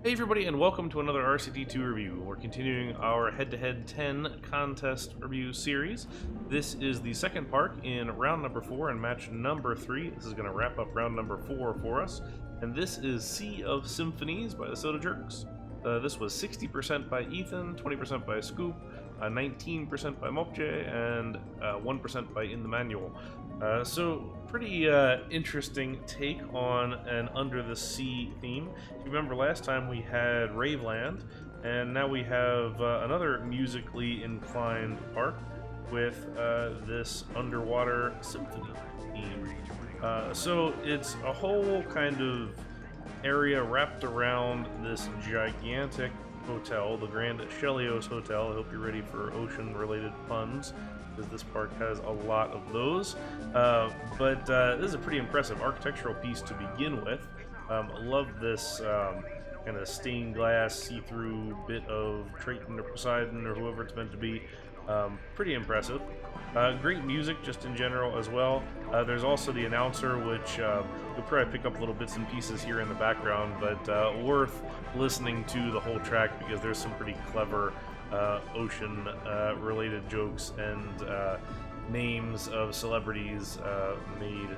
Hey everybody, and welcome to another RCT2 review. We're continuing our head-to-head 10 contest review series. This is the second part in round number 4 and match number 3. This is going to wrap up round number 4 for us. And this is Sea of Symphonies by the Soda Jerks. This was 60% by Ethan, 20% by Scoop, 19% by Mulpje, and 1% by inthemanual. So pretty interesting take on an under the sea theme. If you remember last time we had Raveland, and now we have another musically inclined park with this underwater symphony theme. So it's a whole kind of area wrapped around this gigantic hotel, the Grand Shellios Hotel. I hope you're ready for ocean-related puns, because this park has a lot of those. But this is a pretty impressive architectural piece to begin with. I love this kind of stained glass, see-through bit of Triton or Poseidon or whoever it's meant to be. Pretty impressive. Great music just in general as well. There's also the announcer, which you'll probably pick up little bits and pieces here in the background, but worth listening to the whole track because there's some pretty clever ocean related jokes and names of celebrities made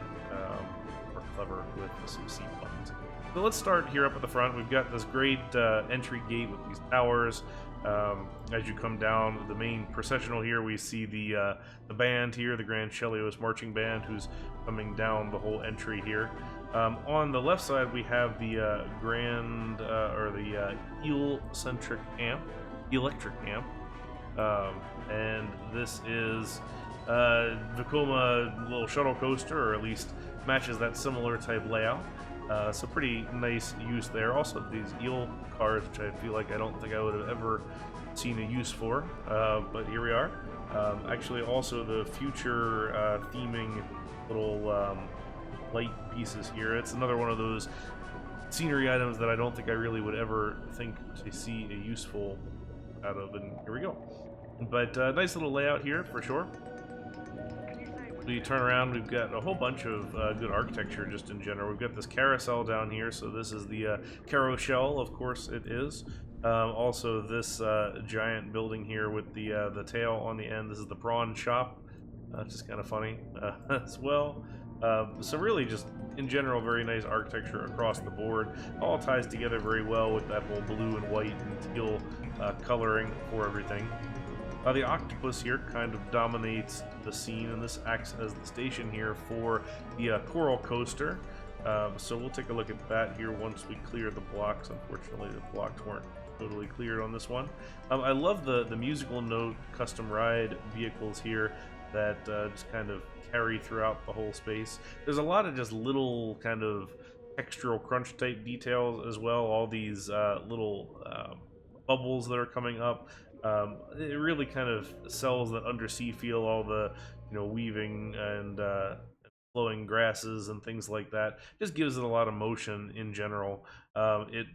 more clever with some sea puns. So let's start here up at the front. We've got this great entry gate with these towers. As you come down the main processional here, we see the band here, the Grand Shellios marching band, who's coming down the whole entry here. On the left side, we have the eel-centric amp, electric amp, and this is Vekoma little shuttle coaster, or at least matches that similar type layout. So pretty nice use there. Also these eel cars, which I feel like I don't think I would have ever seen a use for, but here we are. Actually also the future theming little light pieces here. It's another one of those scenery items that I don't think I really would ever think to see a useful out of, and here we go. But nice little layout here for sure. We turn around, we've got a whole bunch of good architecture just in general. We've got this carousel down here, so this is the carousel, of course it is. Also this giant building here with the tail on the end. This is the prawn shop, which is kind of funny as well. So really just in general very nice architecture across the board. All ties together very well with that whole blue and white and teal coloring for everything. The octopus here kind of dominates the scene, and this acts as the station here for the coral coaster. So we'll take a look at that here once we clear the blocks. Unfortunately, the blocks weren't totally cleared on this one. I love the musical note custom ride vehicles here that just kind of carry throughout the whole space. There's a lot of just little kind of textural crunch type details as well. All these little bubbles that are coming up. It really kind of sells that undersea feel, all the weaving and flowing grasses and things like that. Just gives it a lot of motion in general. It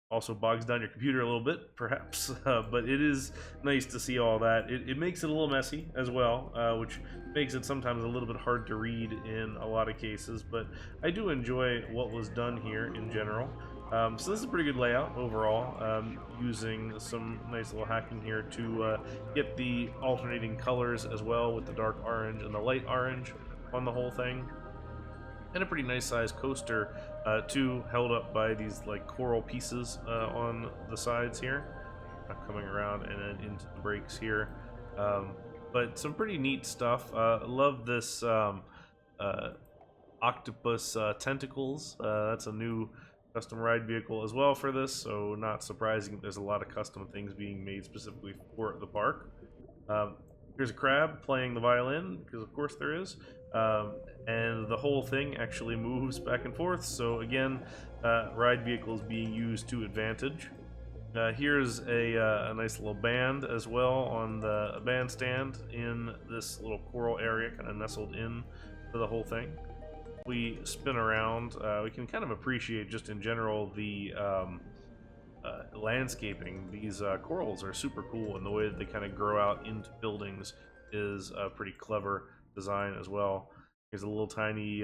also bogs down your computer a little bit, perhaps, but it is nice to see all that. It makes it a little messy as well, which makes it sometimes a little bit hard to read in a lot of cases, but I do enjoy what was done here in general. So this is a pretty good layout overall, using some nice little hacking here to get the alternating colors as well, with the dark orange and the light orange on the whole thing. And a pretty nice sized coaster too, held up by these like coral pieces on the sides here, coming around and then into the brakes here. But some pretty neat stuff. Love this octopus tentacles. That's a new custom ride vehicle as well for this, so not surprising there's a lot of custom things being made specifically for the park. Here's a crab playing the violin, because of course there is, and the whole thing actually moves back and forth, so again, ride vehicles being used to advantage. Here's a nice little band as well on the bandstand in this little coral area, kind of nestled in to the whole thing. We spin around, we can kind of appreciate just in general the landscaping. These corals are super cool, and the way that they kind of grow out into buildings is a pretty clever design as well. Here's a little tiny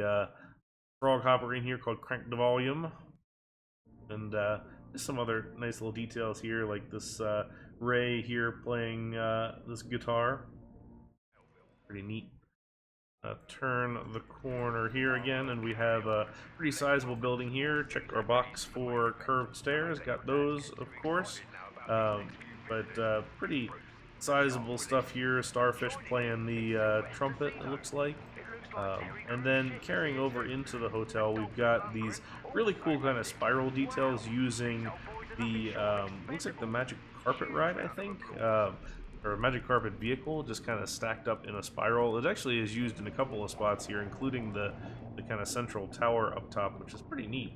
frog hopper in here called Crank the Volume, and Just some other nice little details here, like this Ray here playing this guitar. Pretty neat. Turn the corner here again, and we have a pretty sizable building here. Check our box for curved stairs. Got those, of course. But pretty sizable stuff here. Starfish playing the trumpet, it looks like. And then carrying over into the hotel, we've got these really cool kind of spiral details using the, looks like the magic carpet ride, I think. Or a magic carpet vehicle, just kind of stacked up in a spiral. It actually is used in a couple of spots here, including the kind of central tower up top, which is pretty neat.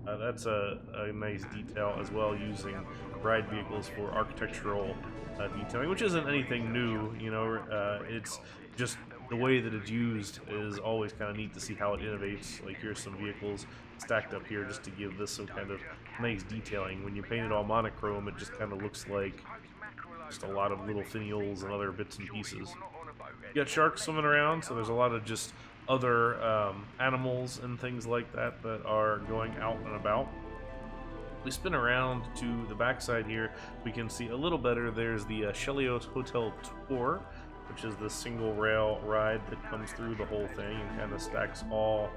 That's a nice detail as well, using ride vehicles for architectural detailing, which isn't anything new, you know. It's just the way that it's used is always kind of neat to see how it innovates. Like, here's some vehicles stacked up here just to give this some kind of nice detailing. When you paint it all monochrome, it just kind of looks like just a lot of little finials and other bits and pieces. You got sharks swimming around, so there's a lot of just other animals and things like that that are going out and about. We spin around to the backside here. We can see a little better. There's the Shellios Hotel tour, which is the single rail ride that comes through the whole thing and kind of stacks all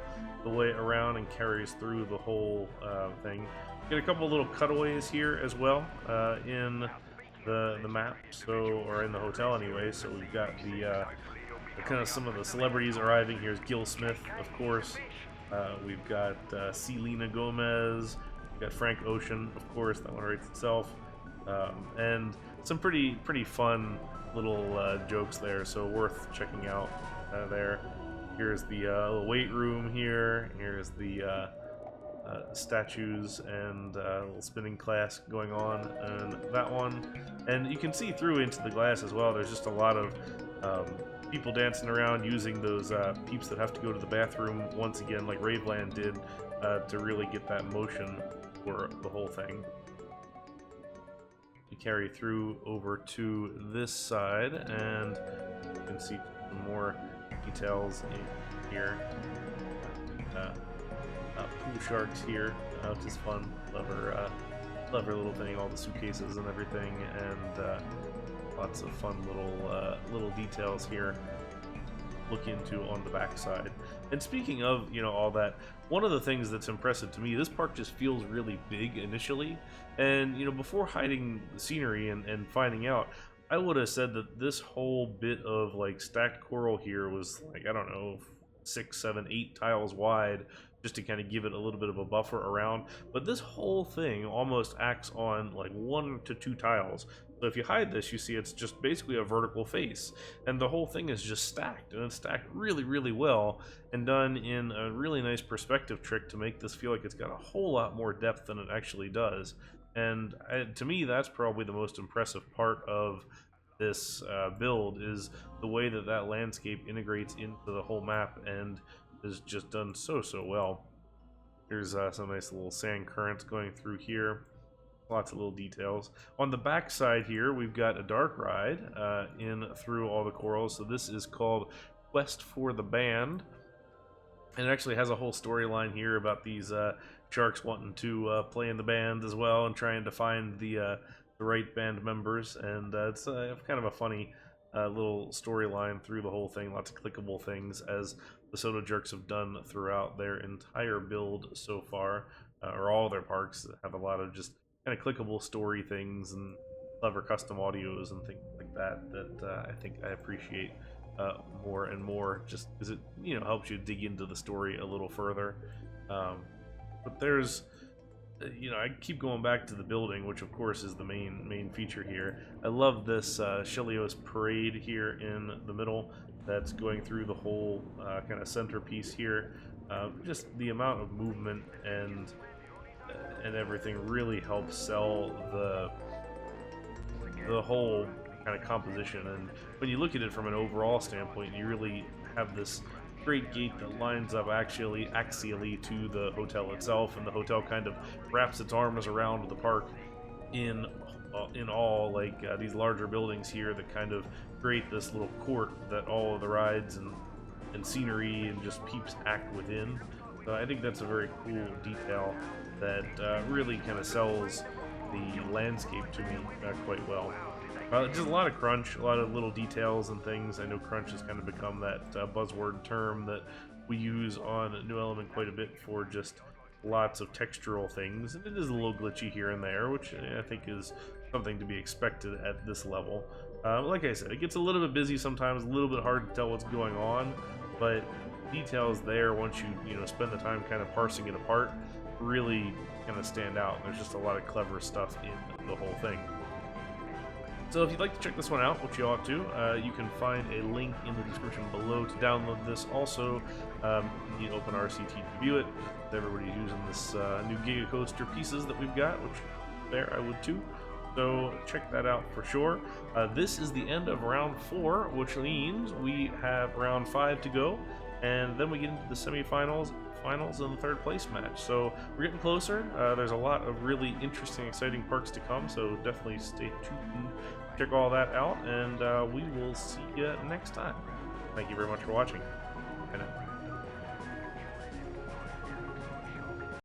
the way around and carries through the whole thing. Get a couple little cutaways here as well in the map, so, or in the hotel anyway. So we've got the kind of some of the celebrities arriving. Here's Gil Smith, of course. We've got Selena Gomez. We've got Frank Ocean, of course. That one writes itself, and some pretty fun little jokes there. So worth checking out there. Here's the little weight room here. Here's the statues and little spinning class going on, and that one. And you can see through into the glass as well. There's just a lot of people dancing around using those peeps that have to go to the bathroom once again, like Raveland did, to really get that motion for the whole thing. You carry through over to this side, and you can see some more details in here. Pool sharks here, which is fun. Love her little thing, all the suitcases and everything, and lots of fun little details here. Look into on the backside. And speaking of, you know, all that, one of the things that's impressive to me, this park just feels really big initially, and you know, before hiding the scenery and finding out, I would have said that this whole bit of like stacked coral here was like, I don't know, 6, 7, 8 tiles wide, just to kind of give it a little bit of a buffer around. But this whole thing almost acts on like 1 to 2 tiles. So if you hide this, you see it's just basically a vertical face, and the whole thing is just stacked, and it's stacked really well, and done in a really nice perspective trick to make this feel like it's got a whole lot more depth than it actually does. And to me, that's probably the most impressive part of this build, is the way that that landscape integrates into the whole map and is just done so well. Here's some nice little sand currents going through here. Lots of little details. On the back side here, we've got a dark ride in through all the corals. So this is called Quest for the Band, and it actually has a whole storyline here about these sharks wanting to play in the band as well, and trying to find the right band members. And it's kind of a funny little storyline through the whole thing. Lots of clickable things, as the Soda Jerks have done throughout their entire build so far, or all their parks have a lot of just kind of clickable story things and clever custom audios and things like that I think I appreciate more and more, just because it, you know, helps you dig into the story a little further. But there's, you know, I keep going back to the building, which of course is the main feature here. I love this Shellios parade here in the middle that's going through the whole kind of centerpiece here. Just the amount of movement and everything really helps sell the whole kind of composition. And when you look at it from an overall standpoint, you really have this great gate that lines up actually axially to the hotel itself, and the hotel kind of wraps its arms around the park in all like these larger buildings here that kind of create this little court that all of the rides and scenery and just peeps act within. So I think that's a very cool detail. that really kind of sells the landscape to me quite well. Just a lot of crunch, a lot of little details and things. I know crunch has kind of become that buzzword term that we use on New Element quite a bit for just lots of textural things, and it is a little glitchy here and there, which I think is something to be expected at this level. Like I said, it gets a little bit busy sometimes, a little bit hard to tell what's going on, but details there, once you spend the time kind of parsing it apart, really kind of stand out. There's just a lot of clever stuff in the whole thing. So if you'd like to check this one out, which you ought to, you can find a link in the description below to download this. Also, you need to open RCT to view it. If everybody's using this new Giga Coaster pieces that we've got, which there I would too. So check that out for sure. This is the end of round 4, which means we have round 5 to go, and then we get into the semifinals, finals, and the third place match. So we're getting closer. There's a lot of really interesting, exciting parks to come, so definitely stay tuned. Check all that out, and we will see you next time. Thank you very much for watching. Bye now.